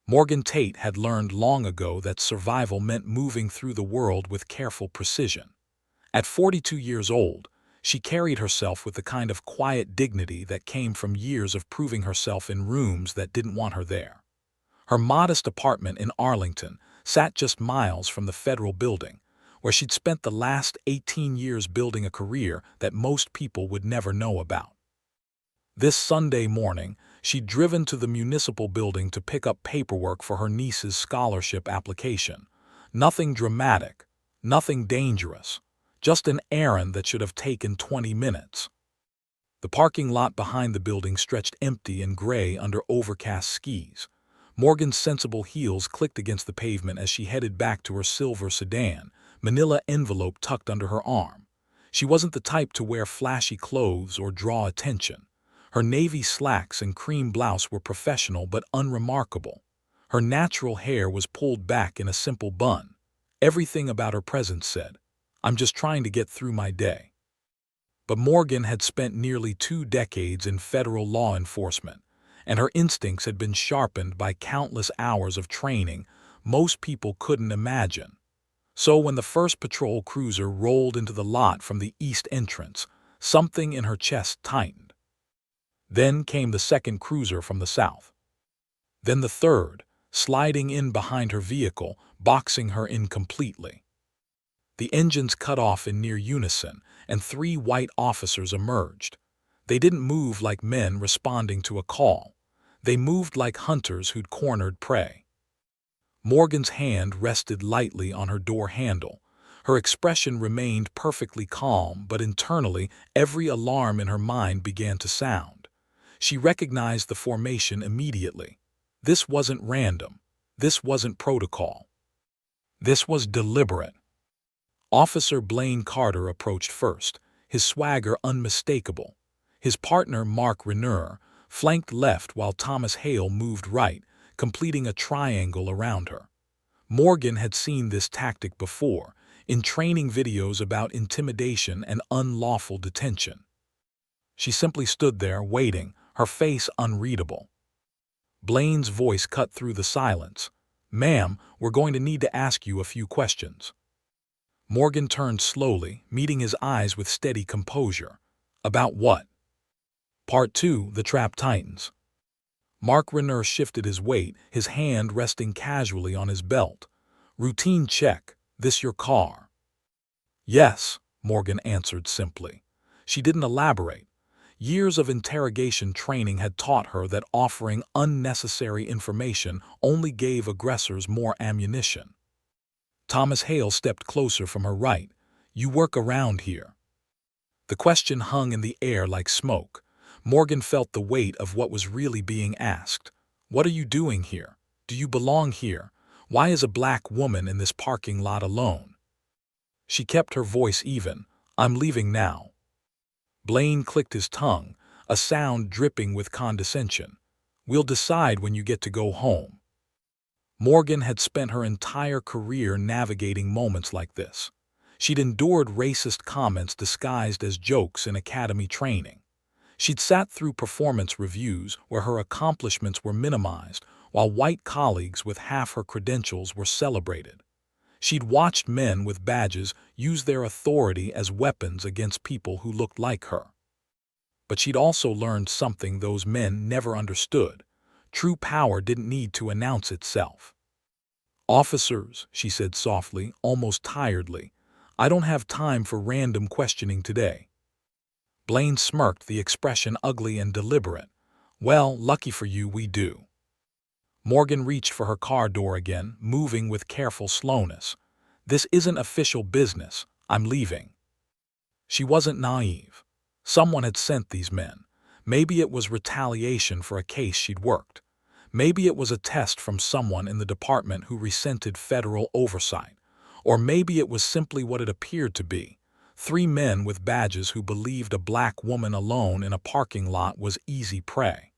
Morgan Tate had learned long ago that survival meant moving through the world with careful precision. At 42 years old, she carried herself with the kind of quiet dignity that came from years of proving herself in rooms that didn't want her there. Her modest apartment in Arlington sat just miles from the federal building, where she'd spent the last 18 years building a career that most people would never know about. This Sunday morning, she'd driven to the municipal building to pick up paperwork for her niece's scholarship application. Nothing dramatic, nothing dangerous, just an errand that should have taken 20 minutes. The parking lot behind the building stretched empty and gray under overcast skies. Morgan's sensible heels clicked against the pavement as she headed back to her silver sedan, manila envelope tucked under her arm. She wasn't the type to wear flashy clothes or draw attention. Her navy slacks and cream blouse were professional but unremarkable. Her natural hair was pulled back in a simple bun. Everything about her presence said, "I'm just trying to get through my day." But Morgan had spent nearly 2 decades in federal law enforcement, and her instincts had been sharpened by countless hours of training most people couldn't imagine. So when the first patrol cruiser rolled into the lot from the east entrance, something in her chest tightened. Then came the second cruiser from the south. Then the third, sliding in behind her vehicle, boxing her in completely. The engines cut off in near unison, and 3 white officers emerged. They didn't move like men responding to a call. They moved like hunters who'd cornered prey. Morgan's hand rested lightly on her door handle. Her expression remained perfectly calm, but internally, every alarm in her mind began to sound. She recognized the formation immediately. This wasn't random. This wasn't protocol. This was deliberate. Officer Blaine Carter approached first, his swagger unmistakable. His partner, Mark Renner, flanked left while Thomas Hale moved right, completing a triangle around her. Morgan had seen this tactic before, in training videos about intimidation and unlawful detention. She simply stood there, waiting, her face unreadable. Blaine's voice cut through the silence. "Ma'am, we're going to need to ask you a few questions." Morgan turned slowly, meeting his eyes with steady composure. "About what?" Part 2, The Trap tightens. Mark Renner shifted his weight, his hand resting casually on his belt. "Routine check. This your car?" "Yes," Morgan answered simply. She didn't elaborate. Years of interrogation training had taught her that offering unnecessary information only gave aggressors more ammunition. Thomas Hale stepped closer from her right. "You work around here?" The question hung in the air like smoke. Morgan felt the weight of what was really being asked. "What are you doing here? Do you belong here? Why is a black woman in this parking lot alone?" She kept her voice even. "I'm leaving now." Blaine clicked his tongue, a sound dripping with condescension. "We'll decide when you get to go home." Morgan had spent her entire career navigating moments like this. She'd endured racist comments disguised as jokes in academy training. She'd sat through performance reviews where her accomplishments were minimized, while white colleagues with half her credentials were celebrated. She'd watched men with badges use their authority as weapons against people who looked like her. But she'd also learned something those men never understood. True power didn't need to announce itself. "Officers," she said softly, almost tiredly, "I don't have time for random questioning today." Blaine smirked, the expression ugly and deliberate. "Well, lucky for you, we do." Morgan reached for her car door again, moving with careful slowness. "This isn't official business. I'm leaving." She wasn't naive. Someone had sent these men. Maybe it was retaliation for a case she'd worked. Maybe it was a test from someone in the department who resented federal oversight. Or maybe it was simply what it appeared to be. 3 men with badges who believed a black woman alone in a parking lot was easy prey.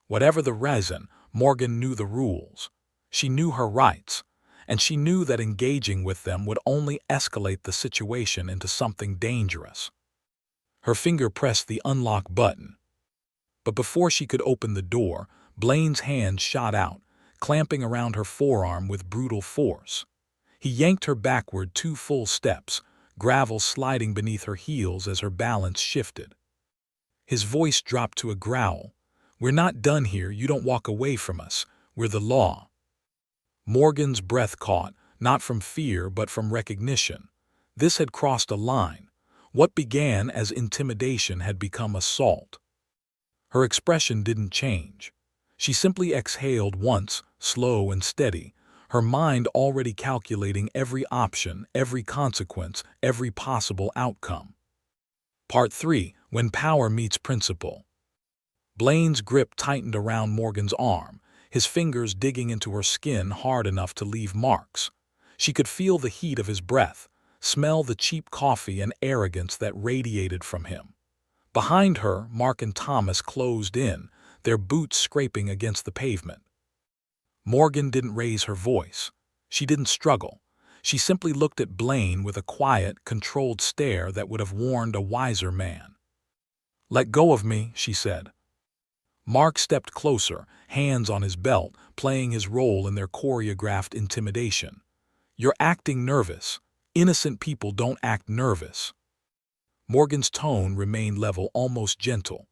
Whatever the reason, Morgan knew the rules. She knew her rights, and she knew that engaging with them would only escalate the situation into something dangerous. Her finger pressed the unlock button. But before she could open the door, Blaine's hand shot out, clamping around her forearm with brutal force. He yanked her backward 2 full steps, gravel sliding beneath her heels as her balance shifted. His voice dropped to a growl. "We're not done here, you don't walk away from us. We're the law." Morgan's breath caught, not from fear but from recognition. This had crossed a line. What began as intimidation had become assault. Her expression didn't change. She simply exhaled once, slow and steady, her mind already calculating every option, every consequence, every possible outcome. Part 3. When Power Meets Principle. Blaine's grip tightened around Morgan's arm, his fingers digging into her skin hard enough to leave marks. She could feel the heat of his breath, smell the cheap coffee and arrogance that radiated from him. Behind her, Mark and Thomas closed in, their boots scraping against the pavement. Morgan didn't raise her voice. She didn't struggle. She simply looked at Blaine with a quiet, controlled stare that would have warned a wiser man. "Let go of me," she said. Mark stepped closer, hands on his belt, playing his role in their choreographed intimidation. "You're acting nervous. Innocent people don't act nervous." Morgan's tone remained level, almost gentle.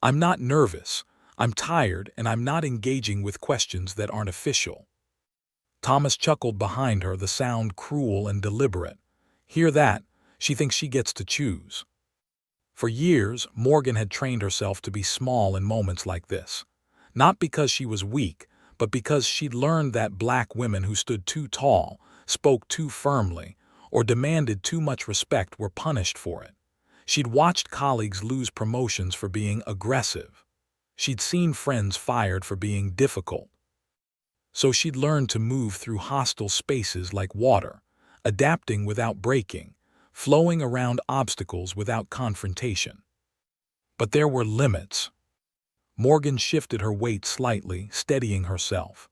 "I'm not nervous. I'm tired, and I'm not engaging with questions that aren't official." Thomas chuckled behind her, the sound cruel and deliberate. "Hear that? She thinks she gets to choose." For years, Morgan had trained herself to be small in moments like this. Not because she was weak, but because she'd learned that black women who stood too tall, spoke too firmly, or demanded too much respect were punished for it. She'd watched colleagues lose promotions for being aggressive. She'd seen friends fired for being difficult. So she'd learned to move through hostile spaces like water, adapting without breaking, flowing around obstacles without confrontation. But there were limits. Morgan shifted her weight slightly, steadying herself.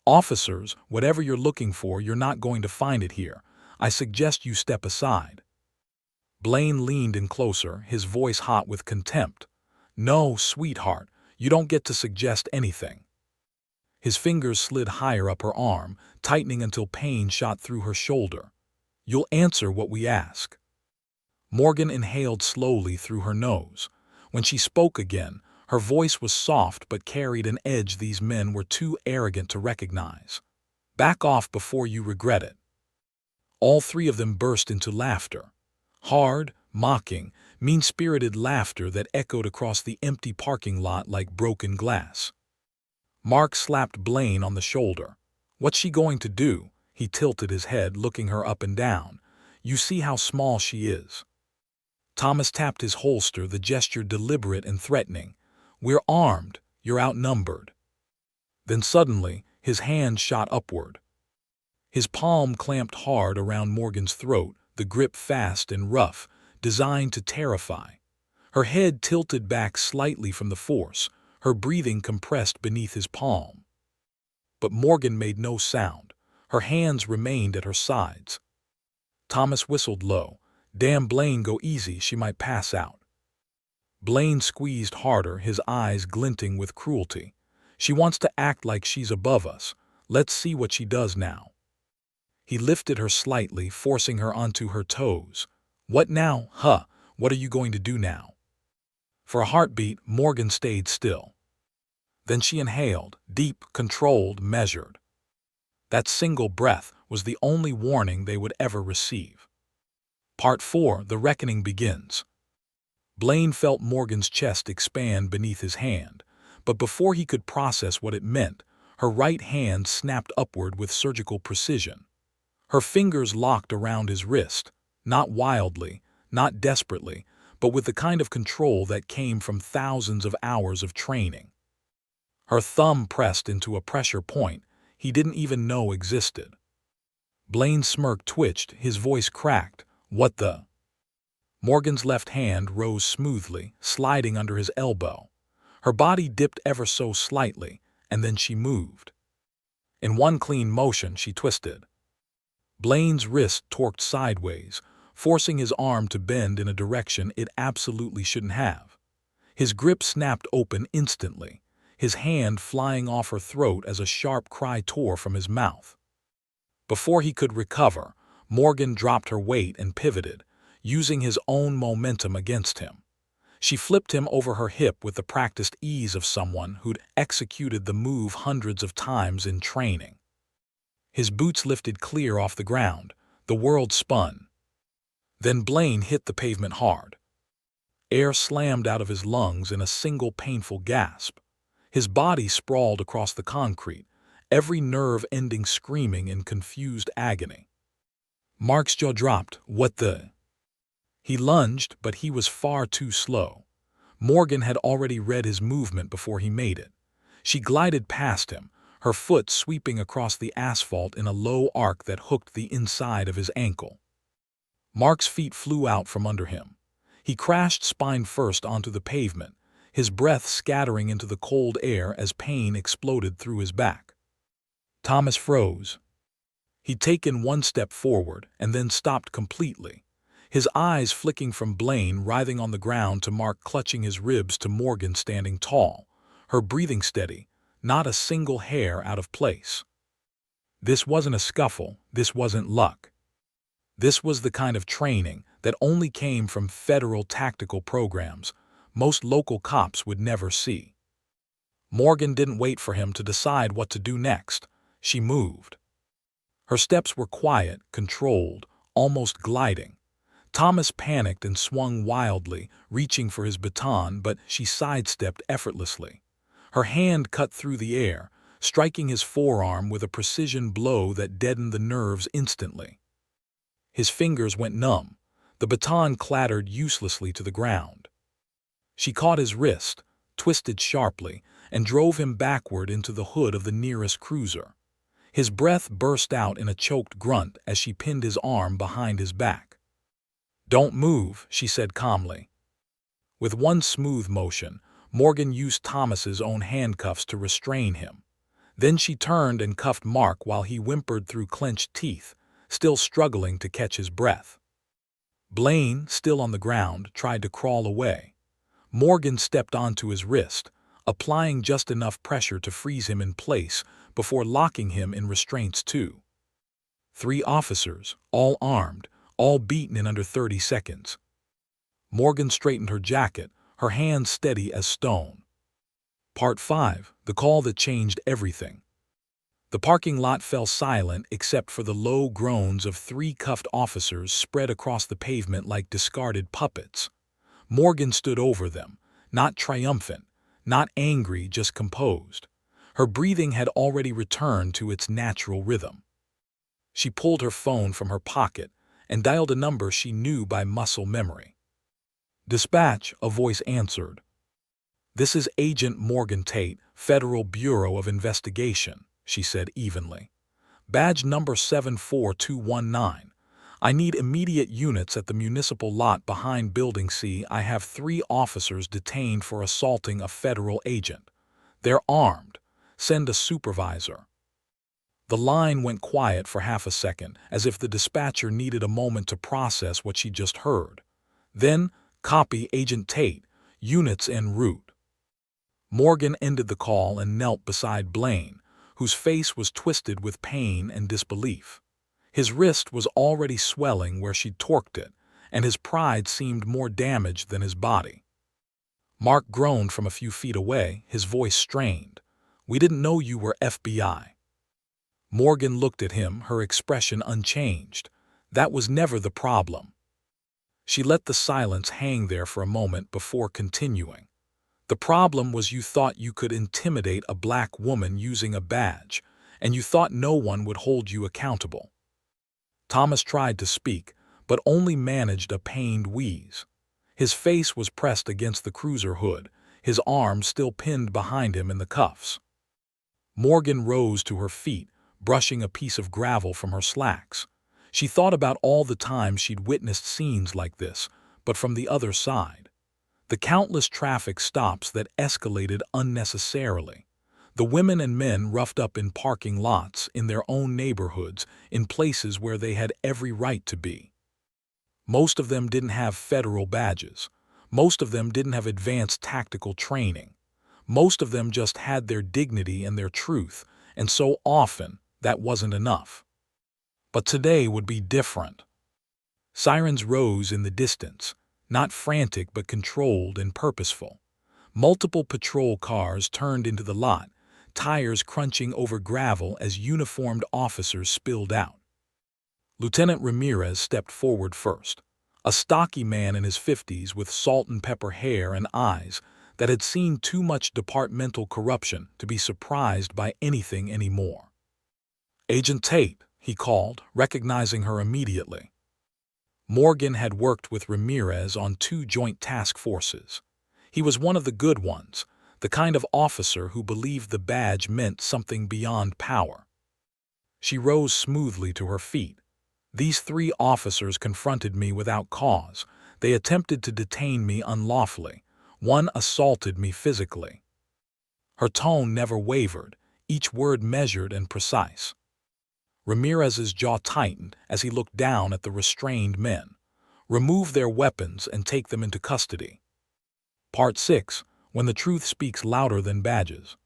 "Officers, whatever you're looking for, you're not going to find it here. I suggest you step aside." Blaine leaned in closer, his voice hot with contempt. "No, sweetheart, you don't get to suggest anything." His fingers slid higher up her arm, tightening until pain shot through her shoulder. "You'll answer what we ask." Morgan inhaled slowly through her nose. When she spoke again, her voice was soft but carried an edge these men were too arrogant to recognize. "Back off before you regret it." All 3 of them burst into laughter. Hard, mocking, mean-spirited laughter that echoed across the empty parking lot like broken glass. Mark slapped Blaine on the shoulder. "What's she going to do?" He tilted his head, looking her up and down. "You see how small she is." Thomas tapped his holster, the gesture deliberate and threatening. "We're armed. You're outnumbered." Then suddenly, his hand shot upward. His palm clamped hard around Morgan's throat, the grip fast and rough, designed to terrify. Her head tilted back slightly from the force, her breathing compressed beneath his palm. But Morgan made no sound. Her hands remained at her sides. Thomas whistled low. "Damn, Blaine, go easy, she might pass out." Blaine squeezed harder, his eyes glinting with cruelty. "She wants to act like she's above us. Let's see what she does now." He lifted her slightly, forcing her onto her toes. "What now, huh? What are you going to do now?" For a heartbeat, Morgan stayed still. Then she inhaled, deep, controlled, measured. That single breath was the only warning they would ever receive. Part 4. The Reckoning begins. Blaine felt Morgan's chest expand beneath his hand, but before he could process what it meant, her right hand snapped upward with surgical precision. Her fingers locked around his wrist, not wildly, not desperately, but with the kind of control that came from thousands of hours of training. Her thumb pressed into a pressure point he didn't even know existed. Blaine's smirk twitched, his voice cracked. "What the?" Morgan's left hand rose smoothly, sliding under his elbow. Her body dipped ever so slightly, and then she moved. In one clean motion, she twisted. Blaine's wrist torqued sideways, forcing his arm to bend in a direction it absolutely shouldn't have. His grip snapped open instantly. his hand flying off her throat as a sharp cry tore from his mouth. Before he could recover, Morgan dropped her weight and pivoted, using his own momentum against him. She flipped him over her hip with the practiced ease of someone who'd executed the move hundreds of times in training. His boots lifted clear off the ground. The world spun. Then Blaine hit the pavement hard. Air slammed out of his lungs in a single painful gasp. His body sprawled across the concrete, every nerve ending screaming in confused agony. Mark's jaw dropped. What the? He lunged, but he was far too slow. Morgan had already read his movement before he made it. She glided past him, her foot sweeping across the asphalt in a low arc that hooked the inside of his ankle. Mark's feet flew out from under him. He crashed spine first onto the pavement, his breath scattering into the cold air as pain exploded through his back. Thomas froze. He'd taken one step forward and then stopped completely, his eyes flicking from Blaine writhing on the ground to Mark clutching his ribs to Morgan standing tall, her breathing steady, not a single hair out of place. This wasn't a scuffle, this wasn't luck. This was the kind of training that only came from federal tactical programs most local cops would never see. Morgan didn't wait for him to decide what to do next. She moved. Her steps were quiet, controlled, almost gliding. Thomas panicked and swung wildly, reaching for his baton, but she sidestepped effortlessly. Her hand cut through the air, striking his forearm with a precision blow that deadened the nerves instantly. His fingers went numb. The baton clattered uselessly to the ground. She caught his wrist, twisted sharply, and drove him backward into the hood of the nearest cruiser. His breath burst out in a choked grunt as she pinned his arm behind his back. "Don't move," she said calmly. With one smooth motion, Morgan used Thomas's own handcuffs to restrain him. Then she turned and cuffed Mark while he whimpered through clenched teeth, still struggling to catch his breath. Blaine, still on the ground, tried to crawl away. Morgan stepped onto his wrist, applying just enough pressure to freeze him in place before locking him in restraints too. 3 officers, all armed, all beaten in under 30 seconds. Morgan straightened her jacket, her hands steady as stone. Part 5, the call that changed everything. The parking lot fell silent except for the low groans of 3 cuffed officers spread across the pavement like discarded puppets. Morgan stood over them, not triumphant, not angry, just composed. Her breathing had already returned to its natural rhythm. She pulled her phone from her pocket and dialed a number she knew by muscle memory. "Dispatch," a voice answered. "This is Agent Morgan Tate, Federal Bureau of Investigation," she said evenly. "Badge number 74219. I need immediate units at the municipal lot behind Building C. I have 3 officers detained for assaulting a federal agent. They're armed. Send a supervisor." The line went quiet for half a second, as if the dispatcher needed a moment to process what she just heard. Then, "Copy, Agent Tate. Units en route." Morgan ended the call and knelt beside Blaine, whose face was twisted with pain and disbelief. His wrist was already swelling where she'd torqued it, and his pride seemed more damaged than his body. Mark groaned from a few feet away, his voice strained. "We didn't know you were FBI." Morgan looked at him, her expression unchanged. That was never the problem. She let the silence hang there for a moment before continuing. "The problem was you thought you could intimidate a black woman using a badge, and you thought no one would hold you accountable." Thomas tried to speak, but only managed a pained wheeze. His face was pressed against the cruiser hood, his arms still pinned behind him in the cuffs. Morgan rose to her feet, brushing a piece of gravel from her slacks. She thought about all the times she'd witnessed scenes like this, but from the other side. The countless traffic stops that escalated unnecessarily. The women and men roughed up in parking lots, in their own neighborhoods, in places where they had every right to be. Most of them didn't have federal badges. Most of them didn't have advanced tactical training. Most of them just had their dignity and their truth, and so often that wasn't enough. But today would be different. Sirens rose in the distance, not frantic but controlled and purposeful. Multiple patrol cars turned into the lot, tires crunching over gravel as uniformed officers spilled out. Lieutenant Ramirez stepped forward first, a stocky man in his 50s with salt and pepper hair and eyes that had seen too much departmental corruption to be surprised by anything anymore. "Agent Tate," he called, recognizing her immediately. Morgan had worked with Ramirez on 2 joint task forces. He was one of the good ones, the kind of officer who believed the badge meant something beyond power. She rose smoothly to her feet. "These 3 officers confronted me without cause. They attempted to detain me unlawfully. One assaulted me physically." Her tone never wavered, each word measured and precise. Ramirez's jaw tightened as he looked down at the restrained men. "Remove their weapons and take them into custody." Part 6. When the truth speaks louder than badges.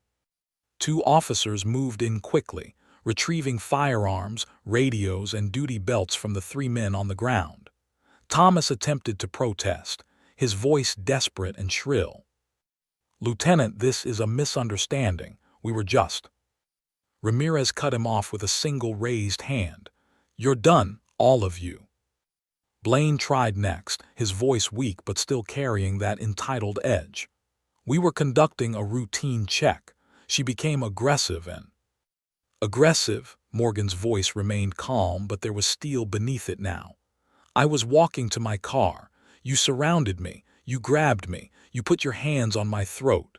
2 officers moved in quickly, retrieving firearms, radios, and duty belts from the 3 men on the ground. Thomas attempted to protest, his voice desperate and shrill. "Lieutenant, this is a misunderstanding. We were just—" Ramirez cut him off with a single raised hand. "You're done, all of you." Blaine tried next, his voice weak but still carrying that entitled edge. "We were conducting a routine check. She became aggressive and—" "Aggressive?" Morgan's voice remained calm, but there was steel beneath it now. "I was walking to my car. You surrounded me. You grabbed me. You put your hands on my throat."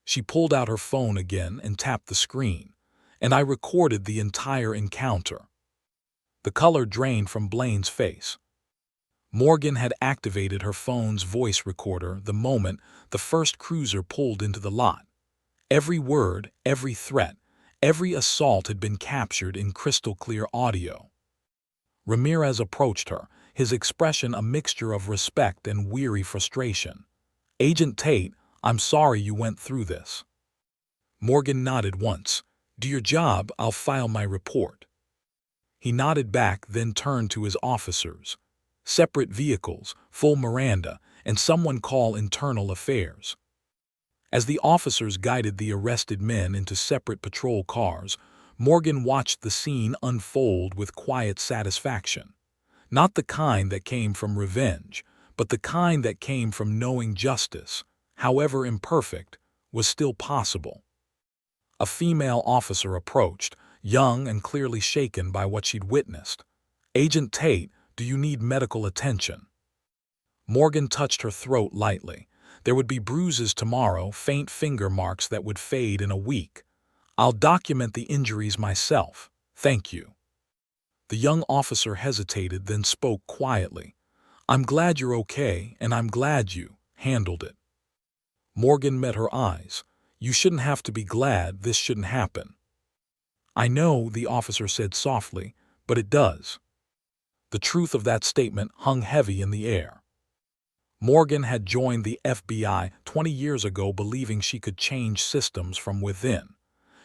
She pulled out her phone again and tapped the screen. "And I recorded the entire encounter." The color drained from Blaine's face. Morgan had activated her phone's voice recorder the moment the first cruiser pulled into the lot. Every word, every threat, every assault had been captured in crystal-clear audio. Ramirez approached her, his expression a mixture of respect and weary frustration. "Agent Tate, I'm sorry you went through this." Morgan nodded once. "Do your job, I'll file my report." He nodded back, then turned to his officers. "Separate vehicles, full Miranda, and someone call internal affairs." As the officers guided the arrested men into separate patrol cars, Morgan watched the scene unfold with quiet satisfaction. Not the kind that came from revenge, but the kind that came from knowing justice, however imperfect, was still possible. A female officer approached, young and clearly shaken by what she'd witnessed. "Agent Tate, do you need medical attention?" Morgan touched her throat lightly. "There would be bruises tomorrow, faint finger marks that would fade in a week. I'll document the injuries myself. Thank you." The young officer hesitated, then spoke quietly. "I'm glad you're okay, and I'm glad you handled it." Morgan met her eyes. "You shouldn't have to be glad. This shouldn't happen." "I know," the officer said softly, "but it does." The truth of that statement hung heavy in the air. Morgan had joined the FBI 20 years ago believing she could change systems from within.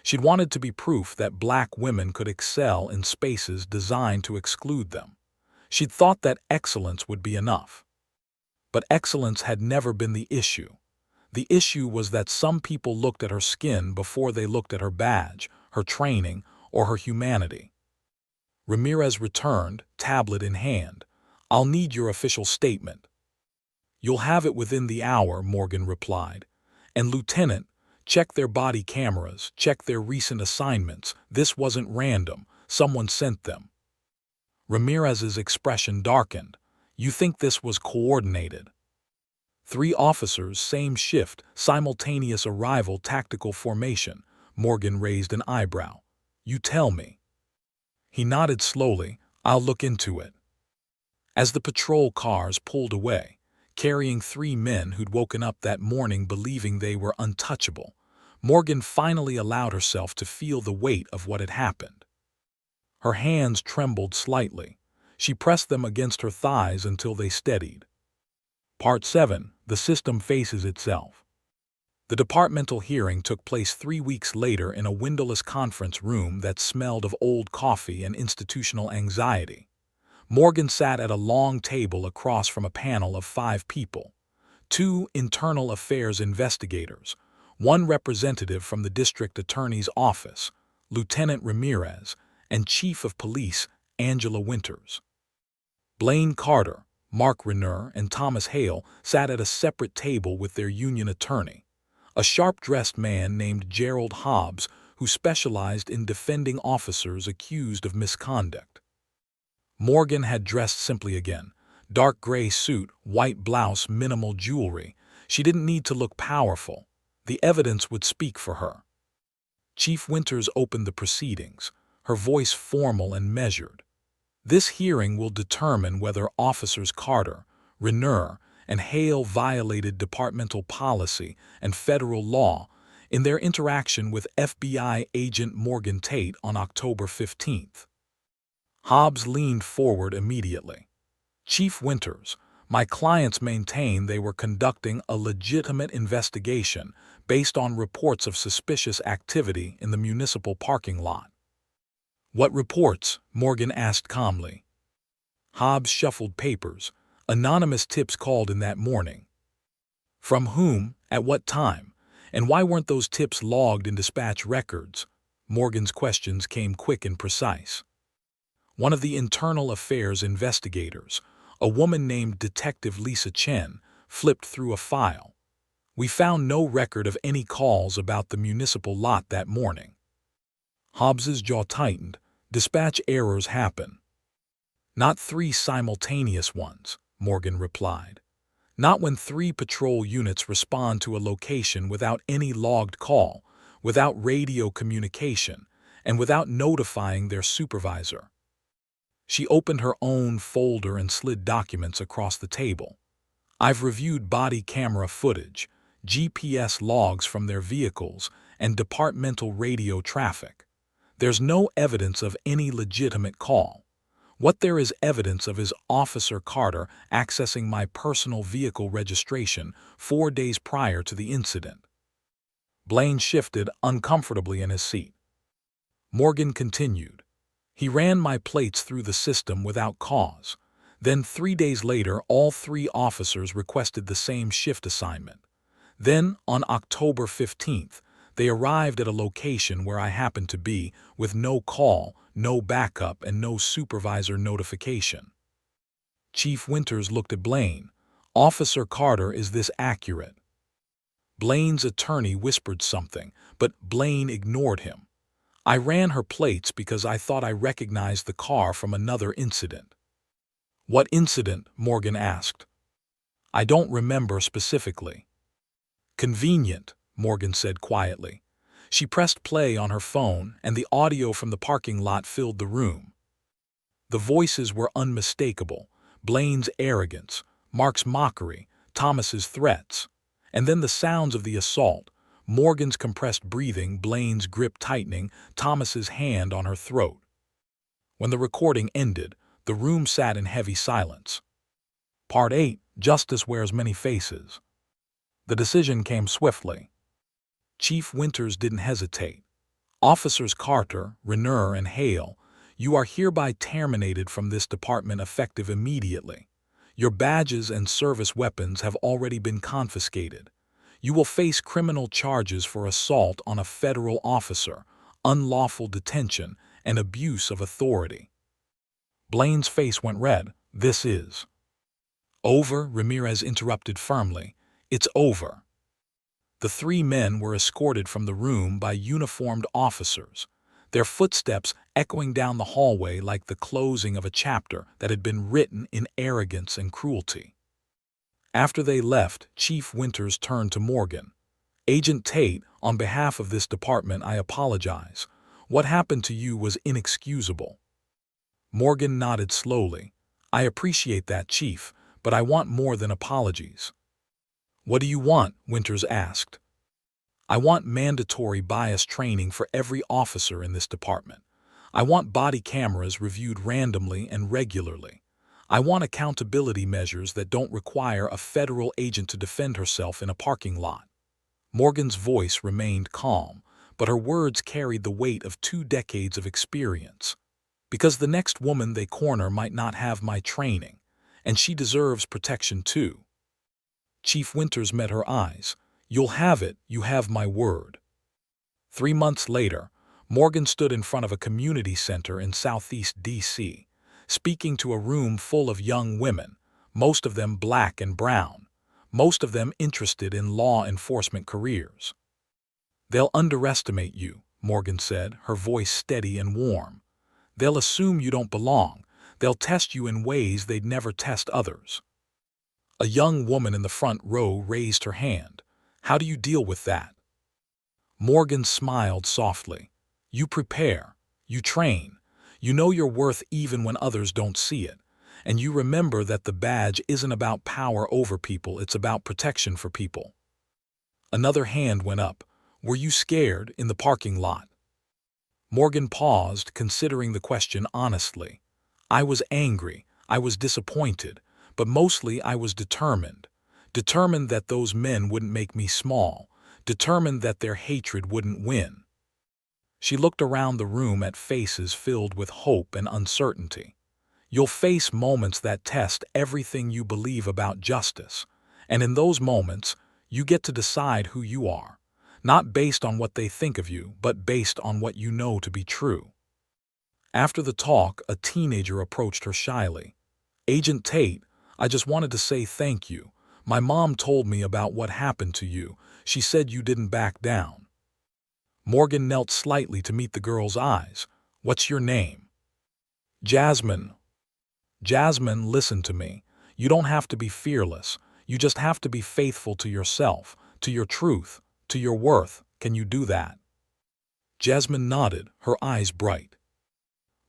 She'd wanted to be proof that black women could excel in spaces designed to exclude them. She'd thought that excellence would be enough. But excellence had never been the issue. The issue was that some people looked at her skin before they looked at her badge, her training, or her humanity. Ramirez returned, tablet in hand. "I'll need your official statement." "You'll have it within the hour," Morgan replied. "And Lieutenant, check their body cameras, check their recent assignments. This wasn't random. Someone sent them." Ramirez's expression darkened. "You think this was coordinated?" 3 officers, same shift, simultaneous arrival, tactical formation. Morgan raised an eyebrow. "You tell me." He nodded slowly. "I'll look into it." As the patrol cars pulled away, carrying 3 men who'd woken up that morning believing they were untouchable, Morgan finally allowed herself to feel the weight of what had happened. Her hands trembled slightly. She pressed them against her thighs until they steadied. Part 7. The system faces itself. The departmental hearing took place 3 weeks later in a windowless conference room that smelled of old coffee and institutional anxiety. Morgan sat at a long table across from a panel of 5 people. 2 internal affairs investigators, 1 representative from the district attorney's office, Lieutenant Ramirez, and Chief of Police Angela Winters. Blaine Carter, Mark Renner, and Thomas Hale sat at a separate table with their union attorney, a sharp-dressed man named Gerald Hobbs who specialized in defending officers accused of misconduct. Morgan had dressed simply again. Dark gray suit, white blouse, minimal jewelry. She didn't need to look powerful. The evidence would speak for her. Chief Winters opened the proceedings, her voice formal and measured. This hearing will determine whether Officers Carter, Renner, and Hale violated departmental policy and federal law in their interaction with FBI agent Morgan Tate on October 15th. Hobbs leaned forward immediately. Chief Winters, my clients maintain they were conducting a legitimate investigation based on reports of suspicious activity in the municipal parking lot. What reports? Morgan asked calmly. Hobbs shuffled papers. Anonymous tips called in that morning. From whom, at what time, and why weren't those tips logged in dispatch records? Morgan's questions came quick and precise. One of the internal affairs investigators, a woman named Detective Lisa Chen, flipped through a file. We found no record of any calls about the municipal lot that morning. Hobbs's jaw tightened. Dispatch errors happen. Not 3 simultaneous ones, Morgan replied. Not when 3 patrol units respond to a location without any logged call, without radio communication, and without notifying their supervisor. She opened her own folder and slid documents across the table. I've reviewed body camera footage, GPS logs from their vehicles, and departmental radio traffic. There's no evidence of any legitimate call. What there is evidence of is Officer Carter accessing my personal vehicle registration 4 days prior to the incident. Blaine shifted uncomfortably in his seat. Morgan continued. He ran my plates through the system without cause. Then 3 days later, all 3 officers requested the same shift assignment. Then, on October 15th, they arrived at a location where I happened to be, with no call, no backup, and no supervisor notification. Chief Winters looked at Blaine. Officer Carter, is this accurate? Blaine's attorney whispered something, but Blaine ignored him. I ran her plates because I thought I recognized the car from another incident. What incident? Morgan asked. I don't remember specifically. Convenient, Morgan said quietly. She pressed play on her phone, and the audio from the parking lot filled the room. The voices were unmistakable. Blaine's arrogance, Mark's mockery, Thomas's threats. And then the sounds of the assault. Morgan's compressed breathing, Blaine's grip tightening, Thomas's hand on her throat. When the recording ended, the room sat in heavy silence. Part 8. Justice wears many faces. The decision came swiftly. Chief Winters didn't hesitate. Officers Carter, Renner, and Hale, you are hereby terminated from this department effective immediately. Your badges and service weapons have already been confiscated. You will face criminal charges for assault on a federal officer, unlawful detention, and abuse of authority. Blaine's face went red. This is over, Ramirez interrupted firmly. It's over. The 3 men were escorted from the room by uniformed officers, their footsteps echoing down the hallway like the closing of a chapter that had been written in arrogance and cruelty. After they left, Chief Winters turned to Morgan. Agent Tate, on behalf of this department, I apologize. What happened to you was inexcusable. Morgan nodded slowly. I appreciate that, Chief, but I want more than apologies. What do you want? Winters asked. I want mandatory bias training for every officer in this department. I want body cameras reviewed randomly and regularly. I want accountability measures that don't require a federal agent to defend herself in a parking lot. Morgan's voice remained calm, but her words carried the weight of 2 decades of experience. Because the next woman they corner might not have my training, and she deserves protection too. Chief Winters met her eyes. You'll have it, you have my word. 3 months later, Morgan stood in front of a community center in Southeast D.C., speaking to a room full of young women, most of them black and brown, most of them interested in law enforcement careers. They'll underestimate you, Morgan said, her voice steady and warm. They'll assume you don't belong. They'll test you in ways they'd never test others. A young woman in the front row raised her hand. How do you deal with that? Morgan smiled softly. You prepare. You train. You know your worth even when others don't see it. And you remember that the badge isn't about power over people, it's about protection for people. Another hand went up. Were you scared in the parking lot? Morgan paused, considering the question honestly. I was angry. I was disappointed. But mostly I was determined. Determined that those men wouldn't make me small. Determined that their hatred wouldn't win. She looked around the room at faces filled with hope and uncertainty. You'll face moments that test everything you believe about justice. And in those moments, you get to decide who you are. Not based on what they think of you, but based on what you know to be true. After the talk, a teenager approached her shyly. Agent Tate, I just wanted to say thank you. My mom told me about what happened to you. She said you didn't back down. Morgan knelt slightly to meet the girl's eyes. What's your name? Jasmine. Jasmine, listen to me. You don't have to be fearless. You just have to be faithful to yourself, to your truth, to your worth. Can you do that? Jasmine nodded, her eyes bright.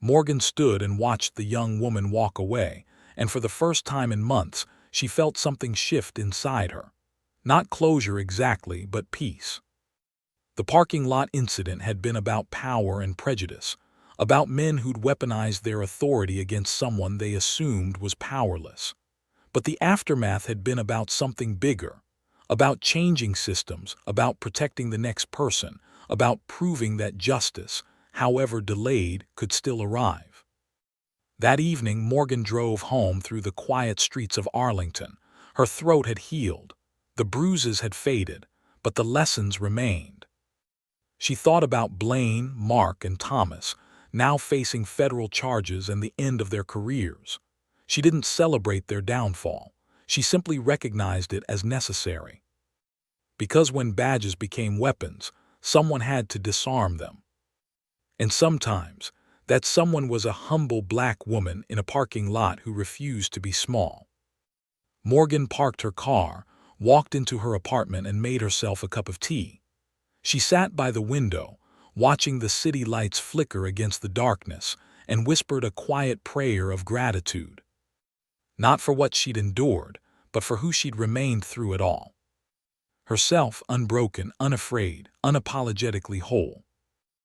Morgan stood and watched the young woman walk away, and for the first time in months, she felt something shift inside her. Not closure exactly, but peace. The parking lot incident had been about power and prejudice, about men who'd weaponized their authority against someone they assumed was powerless. But the aftermath had been about something bigger, about changing systems, about protecting the next person, about proving that justice, however delayed, could still arrive. That evening, Morgan drove home through the quiet streets of Arlington. Her throat had healed, the bruises had faded, but the lessons remained. She thought about Blaine, Mark, and Thomas, now facing federal charges and the end of their careers. She didn't celebrate their downfall. She simply recognized it as necessary. Because when badges became weapons, someone had to disarm them. And sometimes, that someone was a humble black woman in a parking lot who refused to be small. Morgan parked her car, walked into her apartment, and made herself a cup of tea. She sat by the window, watching the city lights flicker against the darkness, and whispered a quiet prayer of gratitude. Not for what she'd endured, but for who she'd remained through it all. Herself unbroken, unafraid, unapologetically whole.